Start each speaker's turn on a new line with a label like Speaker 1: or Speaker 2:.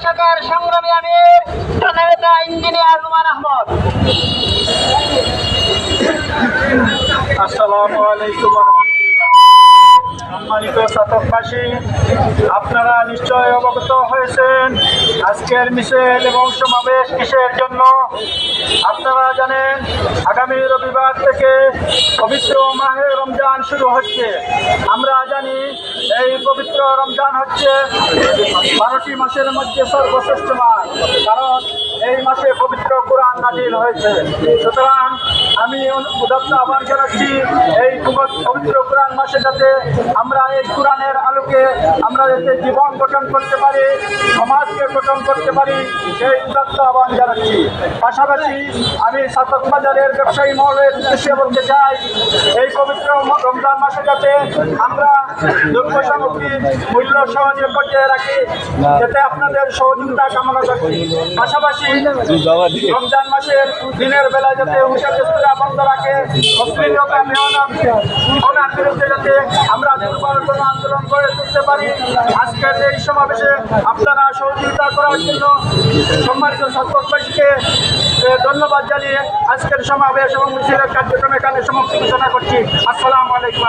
Speaker 1: শাখার সংগ্রামী আমির জননেতা ইঞ্জিনিয়ার রুমান আহমদ।
Speaker 2: আসসালামু আলাইকুম। সম্মানিত ছাত্রবাসী, আপনারা নিশ্চয় অবগত হয়েছেন আজকের মিছিল এবং সমাবেশ কিসের জন্য। আপনারা জানেন আগামী রবিবার থেকে পবিত্র মাহে রমজান শুরু হচ্ছে। আমরা জানি এই পবিত্র রমজান হচ্ছে 12টি মাসের মধ্যে সর্বশ্রেষ্ঠ মাস, কারণ এই মাসে পবিত্র কোরআন নাজিল হয়েছে। সুতরাং আমি উদাত্ত আহ্বান জানাচ্ছি এই পবিত্র কোরআন মাসে যাতে আমরা এই কোরআনের আলোকে আমরা যাতে জীবন গঠন করতে পারি, সমাজকে গঠন করতে পারি, সেই উদাত্ত আহ্বান জানাচ্ছি। পাশাপাশি আমি ছাতক বাজারের ব্যবসায়ী মহলের উদ্দেশ্যে বলতে চাই, এই পবিত্র রমজান মাসে যাতে আমরা দ্রব্য সামগ্রী মূল্য সহজে বজায় রাখি, যাতে আপনাদের সহযোগিতা কামনা করছি। পাশাপাশি রমজান মাসের দিনের বেলা যাতে হুশার বন্ধ রাখে, অশ্লীলতা মেহনার বিরুদ্ধে যাতে আমরা দুর্বলতম আন্দোলন করে তুলতে পারি। আজকের এই সমাবেশে আপনারা সহযোগিতা করার জন্য সম্মানিত ছাত্রবাসীকে ধন্যবাদ জানিয়ে আজকের সমাবেশ এবং মিছিলের কার্যক্রম এখানে সমাপ্তি ঘোষণা করছি। আসসালামু আলাইকুম।